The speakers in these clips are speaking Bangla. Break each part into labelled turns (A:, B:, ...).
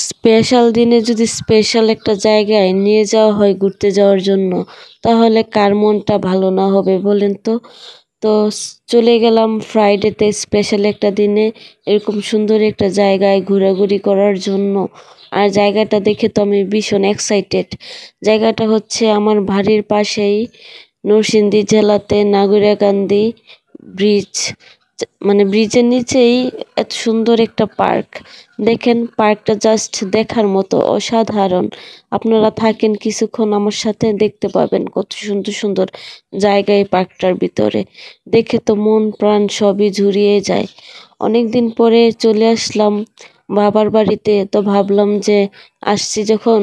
A: স্পেশাল দিনে যদি স্পেশাল একটা জায়গায় নিয়ে যাওয়া হয় ঘুরতে যাওয়ার জন্য, তাহলে কার মনটা ভালো না হবে বলেন তো? তো চলে গেলাম ফ্রাইডেতে স্পেশাল একটা দিনে এরকম সুন্দর একটা জায়গায় ঘোরাঘুরি করার জন্য। আর জায়গাটা দেখে তো আমি ভীষণ এক্সাইটেড। জায়গাটা হচ্ছে আমার বাড়ির পাশেই, নরসিংদী জেলাতে নাগরিয়াকান্দি ব্রিজ, মানে ব্রিজের নিচেই এত সুন্দর একটা পার্ক। দেখেন পার্কটা জাস্ট দেখার মতো অসাধারণ। আপনারা থাকেন কিছুক্ষণ আমার সাথে, দেখতে পাবেন কত সুন্দর সুন্দর জায়গা এই পার্কটার ভিতরে। দেখে তো মন প্রাণ সবই জুড়িয়ে যায়। অনেক দিন পরে চলে আসলাম বাবার বাড়িতে, তো ভাবলাম যে আসছি যখন,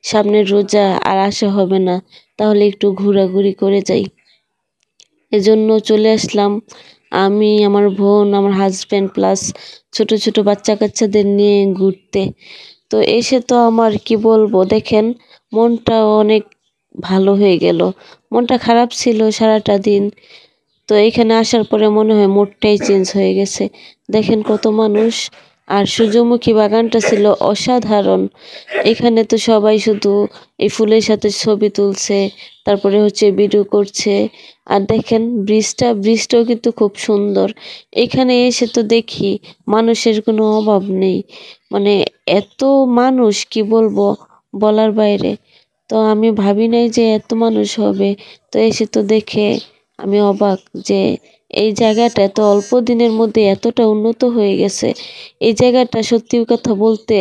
A: সামনের রোজা আর আসা হবে না, তাহলে একটু ঘোরাঘুরি করে যাই। এজন্য চলে আসলাম আমি, আমার বোন, আমার হাজব্যান্ড প্লাস ছোট ছোট বাচ্চা কাচ্চাদের নিয়ে ঘুরতে। তো এসে তো আমার কি বলবো, দেখেন মনটা অনেক ভালো হয়ে গেল। মনটা খারাপ ছিল সারাটা দিন, তো এখানে আসার পরে মনে হয় মুডটাই চেঞ্জ হয়ে গেছে। দেখেন কত মানুষ, আর সূর্যমুখী বাগানটা ছিল অসাধারণ। এখানে তো সবাই শুধু এই ফুলের সাথে ছবি তুলছে, তারপরে হচ্ছে ভিডিও করছে। আর দেখেন ব্রিজটাও কিন্তু খুব সুন্দর। এখানে এসে তো দেখি মানুষের কোনো অভাব নেই, মানে এত মানুষ কি বলবো, বলার বাইরে। তো আমি ভাবি নাই যে এত মানুষ হবে, তো এসে তো দেখে আমি অবাক যে এই জায়গাটা এত অল্প দিনের মধ্যে এতটা উন্নত হয়ে গেছে। এই জায়গাটা সত্যি কথা বলতে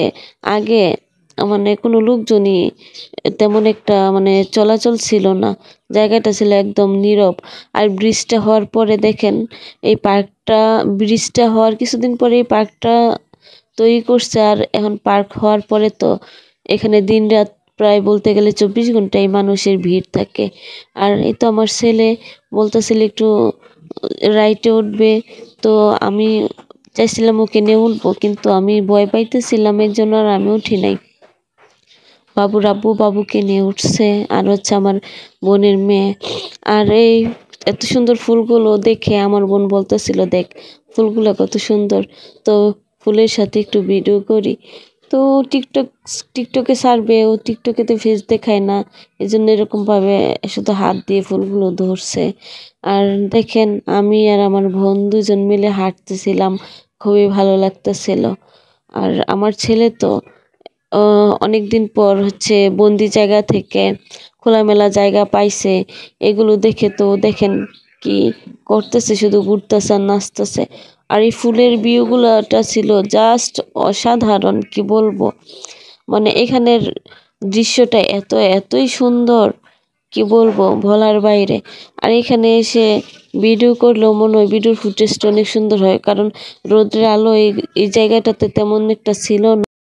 A: আগে মানে কোনো লোকজনই তেমন একটা মানে চলাচল ছিল না, জায়গাটা ছিল একদম নীরব। আর ব্রিজটা হওয়ার পরে দেখেন এই পার্কটা, ব্রিজটা হওয়ার কিছুদিন পরে এই পার্কটা তৈরি করছে। আর এখন পার্ক হওয়ার পরে তো এখানে দিন রাত প্রায় বলতে গেলে 24 ঘন্টাই মানুষের ভিড় থাকে। আর এই তো আমার ছেলে বলতেছিল একটু রাইটে উঠবে, তো আমি চাইছিলাম ওকে নিয়ে উঠবো, কিন্তু আমি ভয় পাইতেছিলাম এর জন্য আর আমি উঠি নাই। বাবুকে নিয়ে উঠছে, আর হচ্ছে আমার বোনের মেয়ে। আর এই এত সুন্দর ফুলগুলো দেখে আমার বোন বলতেছিল, দেখ ফুলগুলো কত সুন্দর, তো ফুলের সাথে একটু ভিডিও করি। তো টিকটকে ছাড়বে, ও টিকটকে তো ফেস দেখায় না, এই জন্য এরকমভাবে শুধু হাত দিয়ে ফুলগুলো ধরছে। আর দেখেন আমি আর আমার বোন দুজন মিলে হাঁটতেছিলাম, খুবই ভালো লাগতেছিল। আর আমার ছেলে তো অনেক দিন পর হচ্ছে বন্দি জায়গা থেকে খোলামেলা জায়গা পাইছে। এগুলো দেখে তো দেখেন কি করতেছে, শুধু ঘুরতেছে আর নাচতেছে। আর এই ফুলের ভিউগুলোটা ছিল জাস্ট অসাধারণ, কি বলবো, মানে এখানের দৃশ্যটা এতই সুন্দর, কি বলবো বলার বাইরে। আর এখানে এসে ভিডিও করলেও মনে হয় ভিডিওর ফুটেজটা অনেক সুন্দর হয়, কারণ রোদের আলো এই জায়গাটাতে তেমন একটা ছিল না।